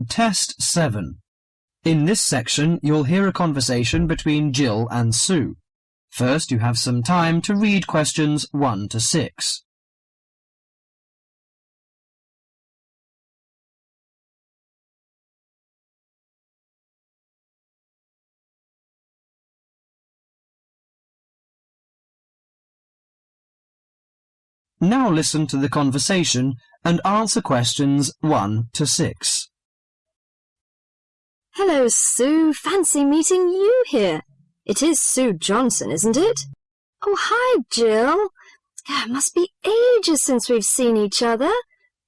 Test 7. In this section, you'll hear a conversation between Jill and Sue. First, you have some time to read questions 1 to 6. Now listen to the conversation and answer questions 1 to 6. Hello, Sue. Fancy meeting you here. It is Sue Johnson, isn't it? Oh, hi, Jill. Must be ages since we've seen each other.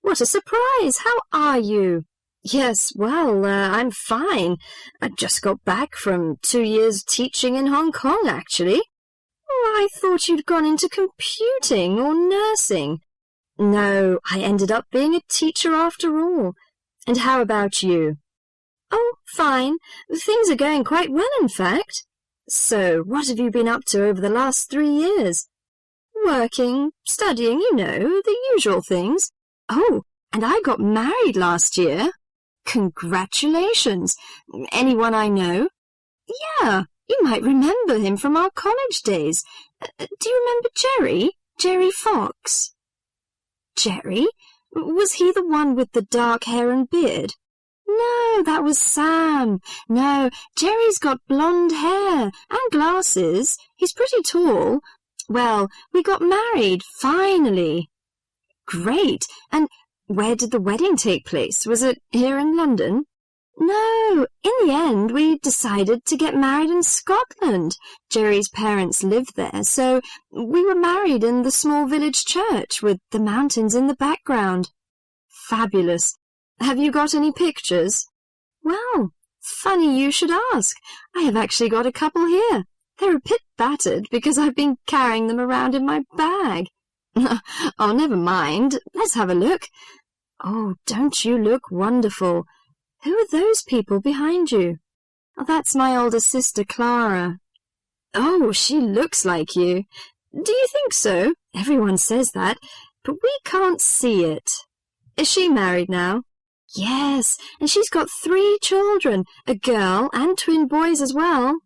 What a surprise. How are you? Yes, well, I'm fine. I just got back from 2 years teaching in Hong Kong, actually. Oh, I thought you'd gone into computing or nursing. No, I ended up being a teacher after all. And how about you? Oh, fine. Things are going quite well, in fact. So, what have you been up to over the last 3 years? Working, studying, you know, the usual things. Oh, and I got married last year. Congratulations. Anyone I know? Yeah, you might remember him from our college days. Do you remember Jerry? Jerry Fox? Jerry? Was he the one with the dark hair and beard? No, that was Sam. No, Jerry's got blonde hair and glasses. He's pretty tall. Well, we got married, finally. Great. And where did the wedding take place? Was it here in London? No, in the end, we decided to get married in Scotland. Jerry's parents lived there, so we were married in the small village church with the mountains in the background. Fabulous. Have you got any pictures? Well, funny you should ask. I have actually got a couple here. They're a bit battered because I've been carrying them around in my bag. Oh, never mind. Let's have a look. Oh, don't you look wonderful? Who are those people behind you? Oh, that's my older sister, Clara. Oh, she looks like you. Do you think so? Everyone says that, but we can't see it. Is she married now? Yes, and she's got 3 children, a girl and twin boys as well.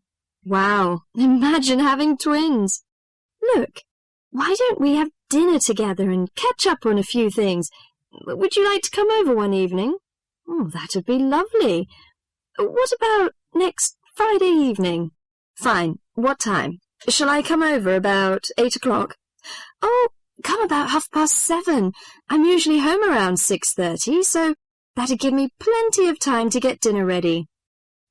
Wow, imagine having twins. Look, why don't we have dinner together and catch up on a few things? Would you like to come over one evening? Oh, that'd be lovely. What about next Friday evening? Fine. What time? Shall I come over about 8 o'clock? Oh, come about 7:30. I'm usually home around 6:30, so that'd give me plenty of time to get dinner ready.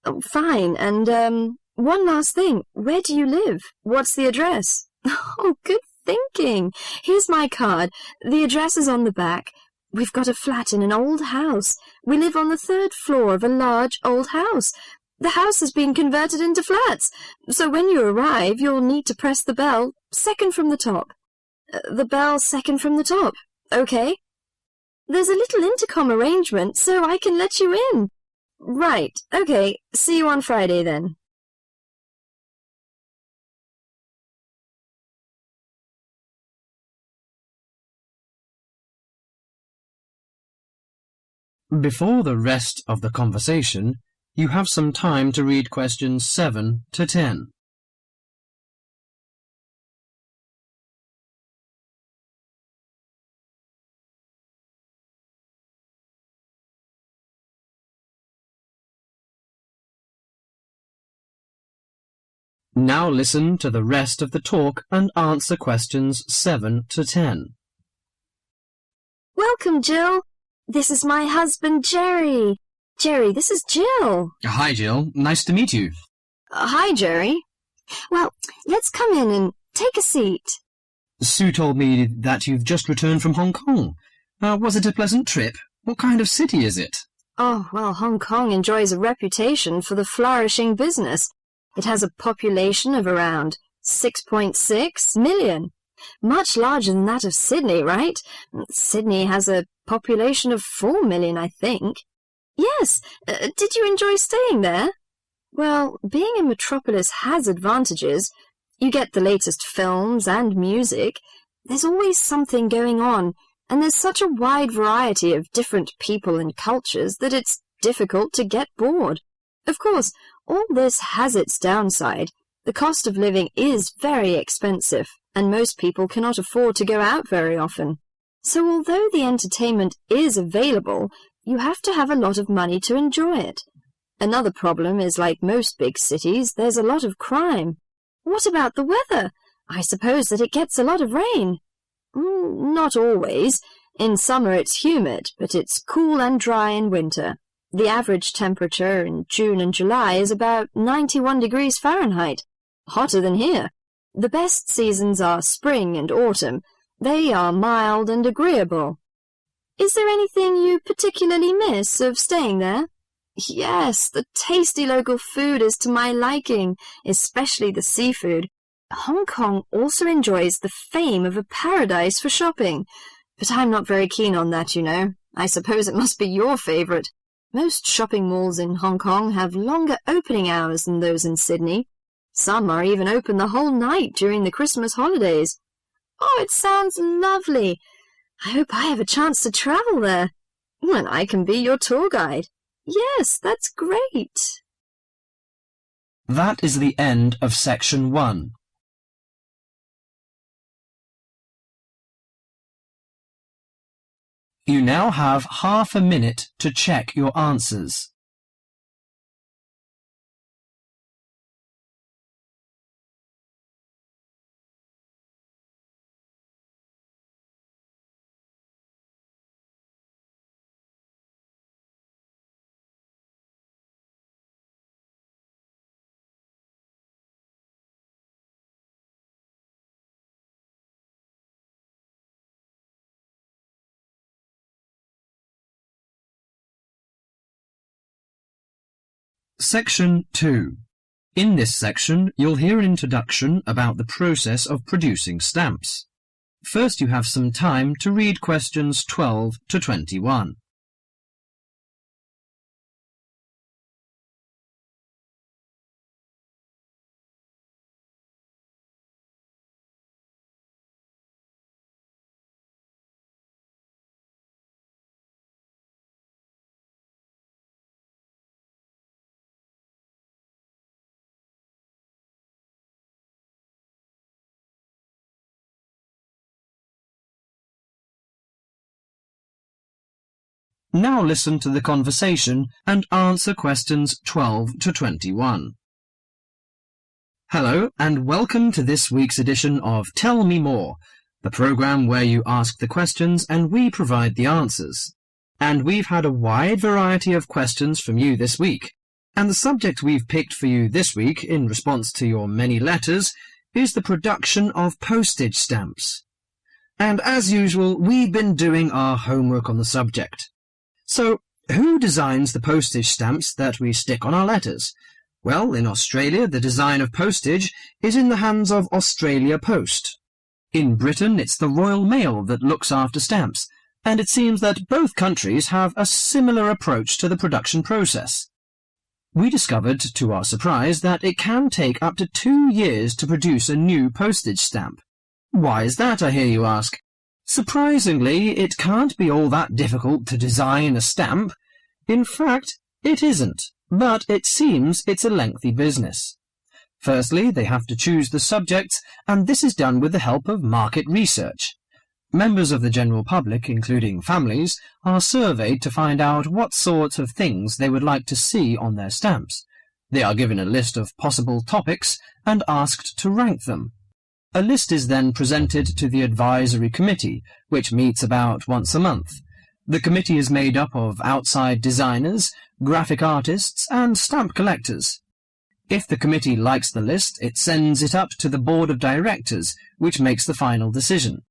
Oh, fine. And, one last thing. Where do you live? What's the address? Oh, good thinking. Here's my card. The address is on the back. We've got a flat in an old house. We live on the 3rd floor of a large old house. The house has been converted into flats, so when you arrive, you'll need to press the bell, second from the top. The bell second from the top. Okay? There's a little intercom arrangement, so I can let you in. Right. Okay. See you on Friday, then. Before the rest of the conversation, you have some time to read questions 7 to 10. Now listen to the rest of the talk and answer questions 7 to 10. Welcome, Jill. This is my husband, Jerry. Jerry, this is Jill. Hi, Jill. Nice to meet you. Hi, Jerry. Well, let's come in and take a seat. Sue told me that you've just returned from Hong Kong. Was it a pleasant trip? What kind of city is it? Oh, well, Hong Kong enjoys a reputation for the flourishing business. It has a population of around 6.6 million. Much larger than that of Sydney, right? Sydney has a population of 4 million, I think. Yes. Did you enjoy staying there? Well, being a metropolis has advantages. You get the latest films and music. There's always something going on, and there's such a wide variety of different people and cultures that it's difficult to get bored. Of course, all this has its downside. The cost of living is very expensive, and most people cannot afford to go out very often. So although the entertainment is available, you have to have a lot of money to enjoy it. Another problem is, like most big cities, there's a lot of crime. What about the weather? I suppose that it gets a lot of rain. Not always. In summer it's humid, but it's cool and dry in winter. The average temperature in June and July is about 91 degrees Fahrenheit. Hotter than here. The best seasons are spring and autumn. They are mild and agreeable. Is there anything you particularly miss of staying there? Yes, the tasty local food is to my liking, especially the seafood. Hong Kong also enjoys the fame of a paradise for shopping, but I'm not very keen on that, you know. I suppose it must be your favourite. Most shopping malls in Hong Kong have longer opening hours than those in Sydney. Some are even open the whole night during the Christmas holidays. Oh, it sounds lovely. I hope I have a chance to travel there. And I can be your tour guide. Yes, that's great. That is the end of section 1. You now have half a minute to check your answers. Section 2. In this section, you'll hear an introduction about the process of producing stamps. First, you have some time to read questions 12 to 21. Now listen to the conversation and answer questions 12 to 21. Hello, and welcome to this week's edition of Tell Me More, the program where you ask the questions and we provide the answers. And we've had a wide variety of questions from you this week. And the subject we've picked for you this week, in response to your many letters, is the production of postage stamps. And as usual, we've been doing our homework on the subject. So, who designs the postage stamps that we stick on our letters? Well, in Australia, the design of postage is in the hands of Australia Post. In Britain, it's the Royal Mail that looks after stamps, and it seems that both countries have a similar approach to the production process. We discovered, to our surprise, that it can take up to 2 years to produce a new postage stamp. Why is that, I hear you ask? Surprisingly, it can't be all that difficult to design a stamp. In fact, it isn't, but it seems it's a lengthy business. Firstly, they have to choose the subjects, and this is done with the help of market research. Members of the general public, including families, are surveyed to find out what sorts of things they would like to see on their stamps. They are given a list of possible topics and asked to rank them. A list is then presented to the advisory committee, which meets about once a month. The committee is made up of outside designers, graphic artists, and stamp collectors. If the committee likes the list, it sends it up to the board of directors, which makes the final decision.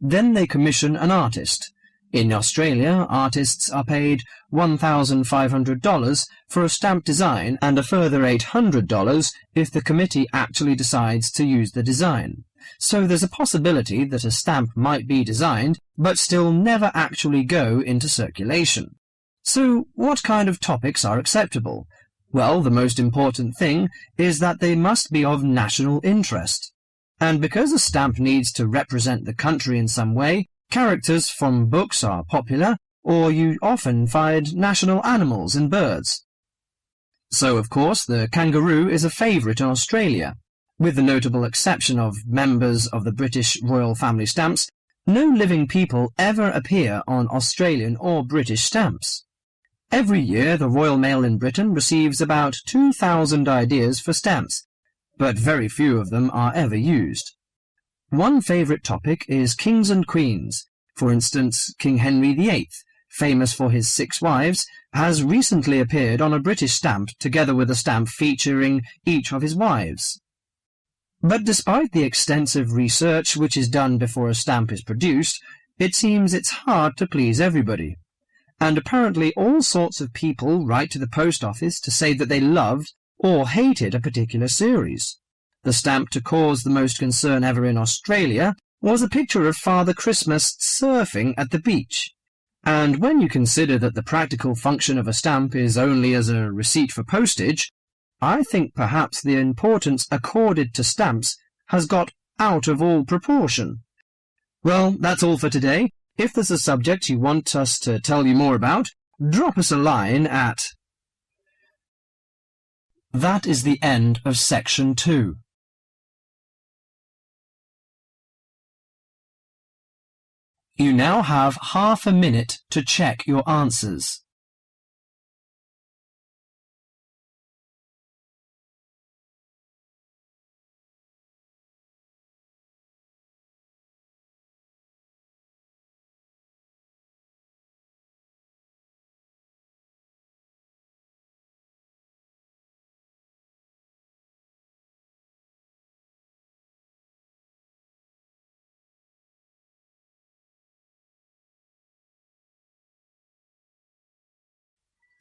Then they commission an artist. In Australia, artists are paid $1,500 for a stamp design and a further $800 if the committee actually decides to use the design. So there's a possibility that a stamp might be designed, but still never actually go into circulation. So what kind of topics are acceptable? Well, the most important thing is that they must be of national interest. And because a stamp needs to represent the country in some way, characters from books are popular, or you often find national animals and birds. So, of course, the kangaroo is a favourite in Australia. With the notable exception of members of the British royal family stamps, no living people ever appear on Australian or British stamps. Every year, the Royal Mail in Britain receives about 2,000 ideas for stamps, but very few of them are ever used. One favourite topic is kings and queens. For instance, King Henry VIII, famous for his 6 wives, has recently appeared on a British stamp together with a stamp featuring each of his wives. But despite the extensive research which is done before a stamp is produced, it seems it's hard to please everybody. And apparently all sorts of people write to the post office to say that they loved or hated a particular series. The stamp to cause the most concern ever in Australia was a picture of Father Christmas surfing at the beach. And when you consider that the practical function of a stamp is only as a receipt for postage, I think perhaps the importance accorded to stamps has got out of all proportion. Well, that's all for today. If there's a subject you want us to tell you more about, drop us a line at... That is the end of section 2. You now have half a minute to check your answers.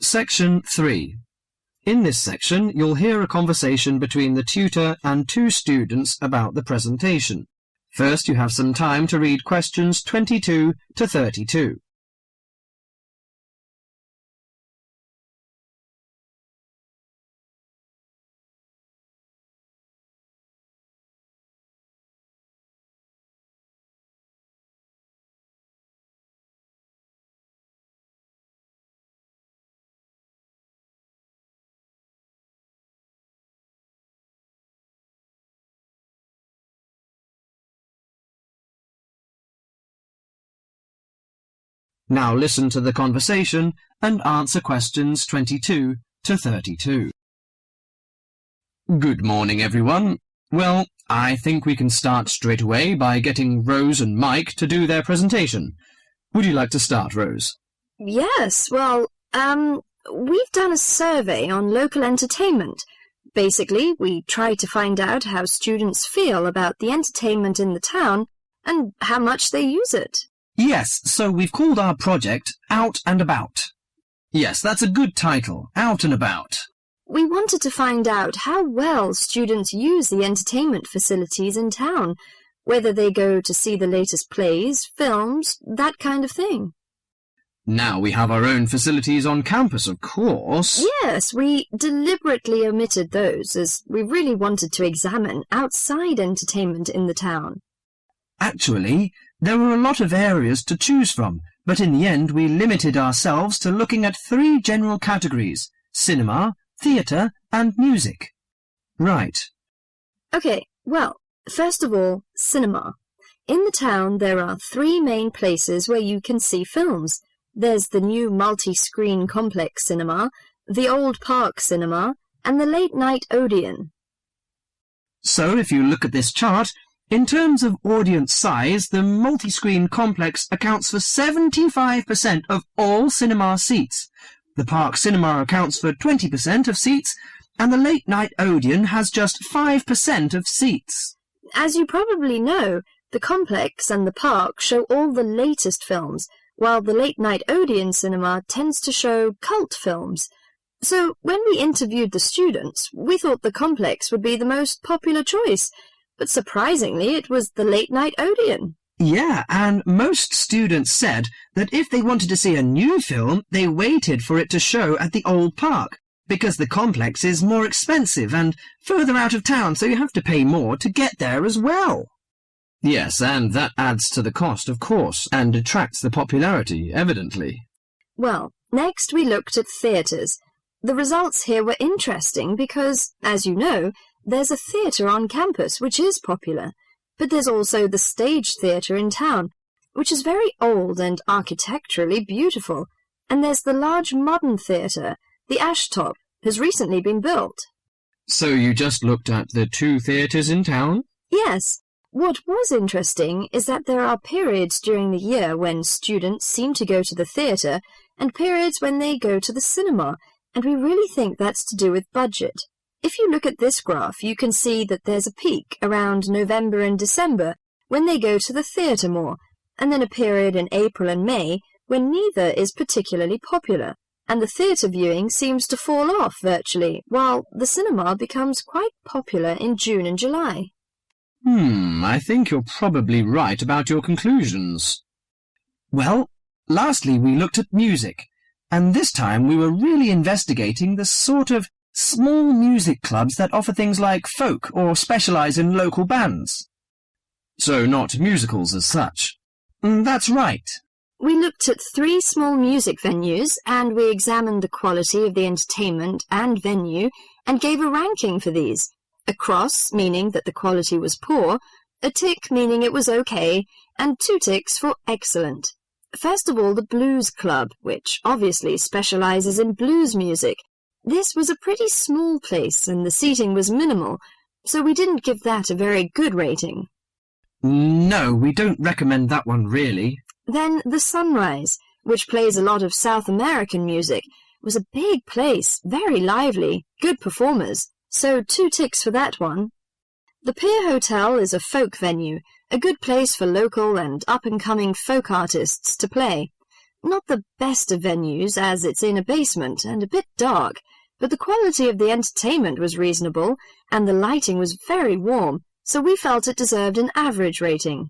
Section 3. In this section, you'll hear a conversation between the tutor and 2 students about the presentation. First, you have some time to read questions 22 to 32. Now listen to the conversation and answer questions 22 to 32. Good morning, everyone. Well, I think we can start straight away by getting Rose and Mike to do their presentation. Would you like to start, Rose? Yes, well, we've done a survey on local entertainment. Basically, we try to find out how students feel about the entertainment in the town and how much they use it. Yes, so we've called our project Out and About. Yes, that's a good title, Out and About. We wanted to find out how well students use the entertainment facilities in town, whether they go to see the latest plays, films, that kind of thing. Now we have our own facilities on campus, of course. Yes, we deliberately omitted those, as we really wanted to examine outside entertainment in the town. Actually, there were a lot of areas to choose from, but in the end we limited ourselves to looking at 3 general categories: cinema, theatre and music. Right. Okay, well, first of all, cinema. In the town there are 3 main places where you can see films. There's the new multi-screen complex cinema, the Old Park Cinema, and the Late Night Odeon. So if you look at this chart, in terms of audience size, the multi-screen complex accounts for 75% of all cinema seats. The Park Cinema accounts for 20% of seats, and the Late Night Odeon has just 5% of seats. As you probably know, the complex and the park show all the latest films, while the Late Night Odeon cinema tends to show cult films. So when we interviewed the students, we thought the complex would be the most popular choice, but surprisingly it was the Late Night Odeon. Yeah, and most students said that if they wanted to see a new film, they waited for it to show at the Old Park, because the complex is more expensive and further out of town, so you have to pay more to get there as well. Yes, and that adds to the cost, of course, and detracts the popularity, evidently. Well, next we looked at theatres. The results here were interesting because, as you know, there's a theatre on campus which is popular, but there's also the Stage Theatre in town, which is very old and architecturally beautiful, and there's the large modern theatre, the Ashtop, has recently been built. So you just looked at the 2 theatres in town? Yes. What was interesting is that there are periods during the year when students seem to go to the theatre and periods when they go to the cinema, and we really think that's to do with budget. If you look at this graph, you can see that there's a peak around November and December when they go to the theatre more, and then a period in April and May when neither is particularly popular, and the theatre viewing seems to fall off virtually, while the cinema becomes quite popular in June and July. I think you're probably right about your conclusions. Well, lastly we looked at music, and this time we were really investigating the sort of small music clubs that offer things like folk or specialise in local bands. So not musicals as such. That's right. We looked at 3 small music venues, and we examined the quality of the entertainment and venue, and gave a ranking for these. A cross, meaning that the quality was poor, a tick, meaning it was okay, and 2 ticks for excellent. First of all, the Blues Club, which obviously specialises in blues music. This was a pretty small place, and the seating was minimal, so we didn't give that a very good rating. No, we don't recommend that one, really. Then the Sunrise, which plays a lot of South American music, was a big place, very lively, good performers, so 2 ticks for that one. The Pier Hotel is a folk venue, a good place for local and up-and-coming folk artists to play. Not the best of venues, as it's in a basement and a bit dark, but the quality of the entertainment was reasonable, and the lighting was very warm, so we felt it deserved an average rating.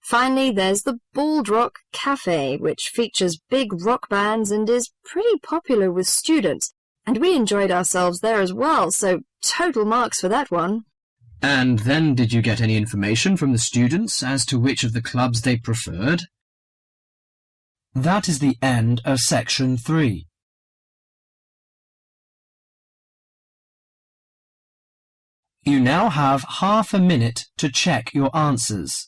Finally, there's the Bald Rock Cafe, which features big rock bands and is pretty popular with students, and we enjoyed ourselves there as well, so total marks for that one. And then did you get any information from the students as to which of the clubs they preferred? That is the end of section 3. You now have half a minute to check your answers.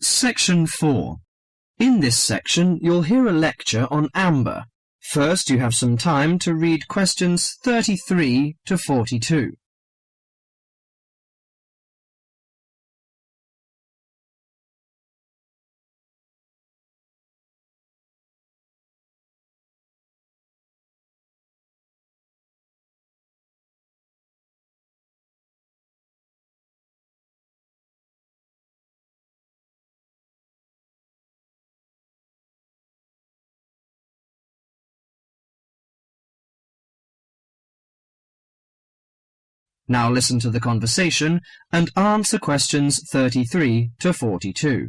Section 4. In this section, you'll hear a lecture on amber. First, you have some time to read questions 33 to 42. Now listen to the conversation and answer questions 33 to 42.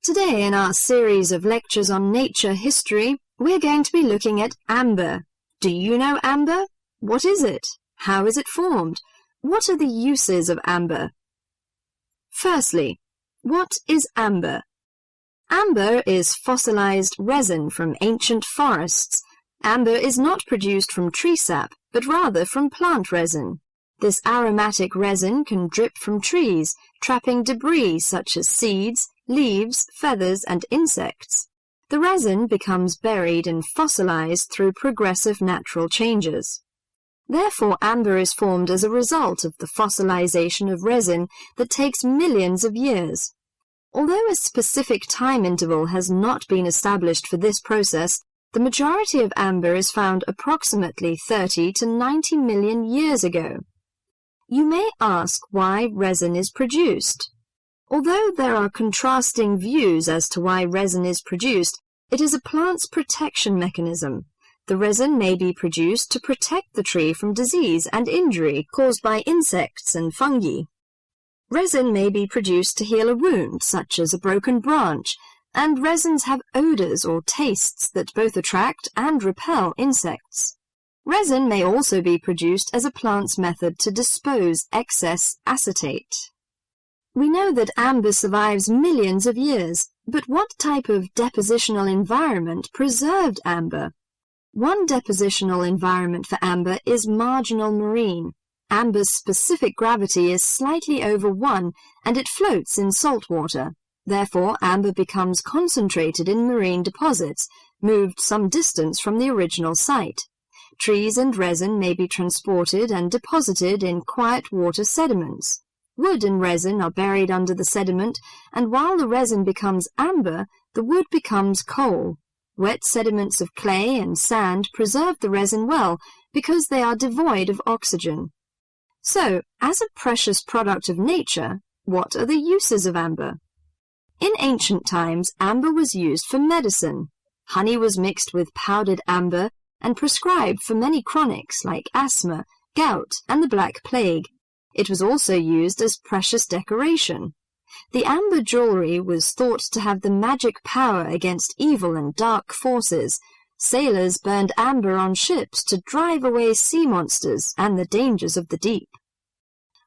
Today, in our series of lectures on nature history, we're going to be looking at amber. Do you know amber? What is it? How is it formed? What are the uses of amber? Firstly, what is amber? Amber is fossilized resin from ancient forests. Amber is not produced from tree sap, but rather from plant resin. This aromatic resin can drip from trees, trapping debris such as seeds, leaves, feathers, and insects. The resin becomes buried and fossilized through progressive natural changes. Therefore, amber is formed as a result of the fossilization of resin that takes millions of years. Although a specific time interval has not been established for this process, the majority of amber is found approximately 30 to 90 million years ago. You may ask why resin is produced. Although there are contrasting views as to why resin is produced, It is a plant's protection mechanism. The resin may be produced to protect the tree from disease and injury caused by insects and fungi. Resin may be produced to heal a wound, such as a broken branch, and resins have odors or tastes that both attract and repel insects. Resin may also be produced as a plant's method to dispose excess acetate. We know that amber survives millions of years, but what type of depositional environment preserved amber? One depositional environment for amber is marginal marine. Amber's specific gravity is slightly over 1, and it floats in salt water. Therefore, amber becomes concentrated in marine deposits, moved some distance from the original site. Trees and resin may be transported and deposited in quiet water sediments. Wood and resin are buried under the sediment, and while the resin becomes amber, the wood becomes coal. Wet sediments of clay and sand preserve the resin well because they are devoid of oxygen. So, as a precious product of nature, what are the uses of amber? In ancient times, amber was used for medicine. Honey was mixed with powdered amber and prescribed for many chronics like asthma, gout, and the Black Plague. It was also used as precious decoration. The amber jewelry was thought to have the magic power against evil and dark forces. Sailors burned amber on ships to drive away sea monsters and the dangers of the deep.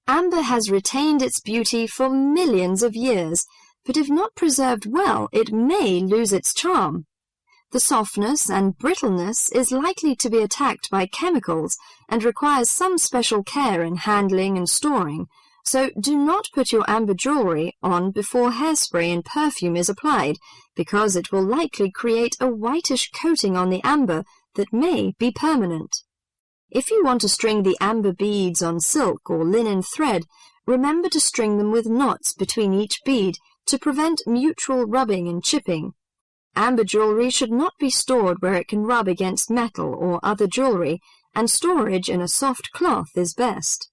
Amber has retained its beauty for millions of years, but if not preserved well, it may lose its charm. The softness and brittleness is likely to be attacked by chemicals and requires some special care in handling and storing, so do not put your amber jewelry on before hairspray and perfume is applied, because it will likely create a whitish coating on the amber that may be permanent. If you want to string the amber beads on silk or linen thread, remember to string them with knots between each bead to prevent mutual rubbing and chipping. Amber jewelry should not be stored where it can rub against metal or other jewelry, and storage in a soft cloth is best.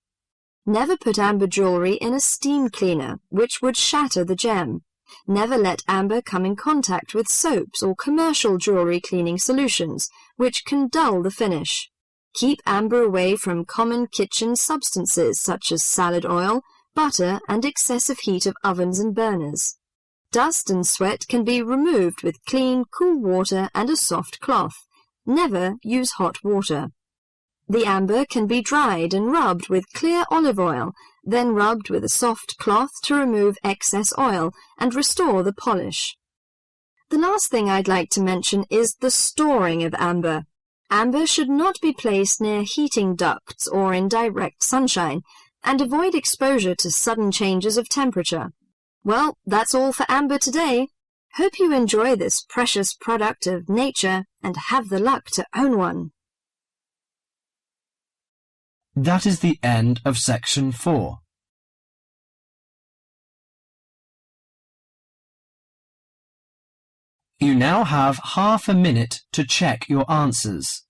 Never put amber jewelry in a steam cleaner, which would shatter the gem. Never let amber come in contact with soaps or commercial jewelry cleaning solutions, which can dull the finish. Keep amber away from common kitchen substances such as salad oil, butter, and excessive heat of ovens and burners. Dust and sweat can be removed with clean, cool water and a soft cloth. Never use hot water. The amber can be dried and rubbed with clear olive oil, then rubbed with a soft cloth to remove excess oil and restore the polish. The last thing I'd like to mention is the storing of amber. Amber should not be placed near heating ducts or in direct sunshine, and avoid exposure to sudden changes of temperature. Well, that's all for amber today. Hope you enjoy this precious product of nature and have the luck to own one. That is the end of section 4. You now have half a minute to check your answers.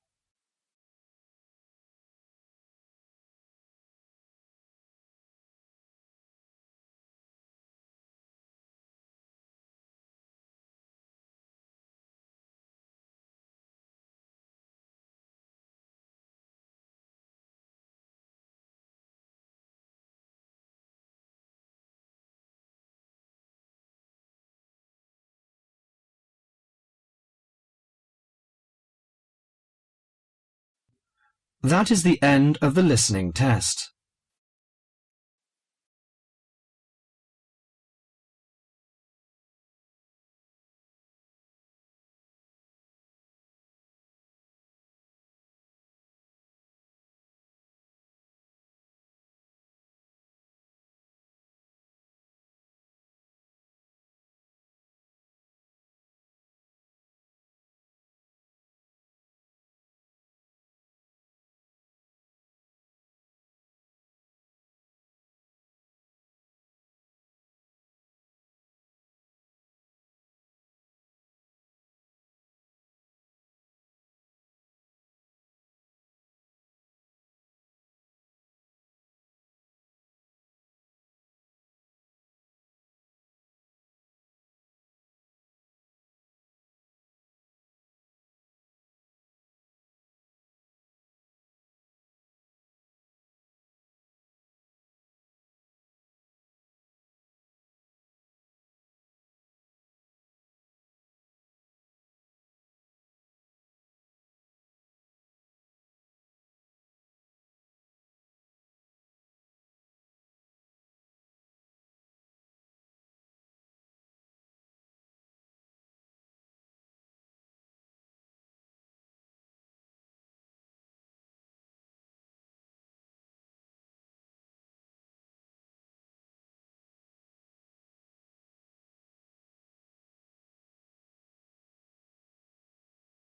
That is the end of the listening test.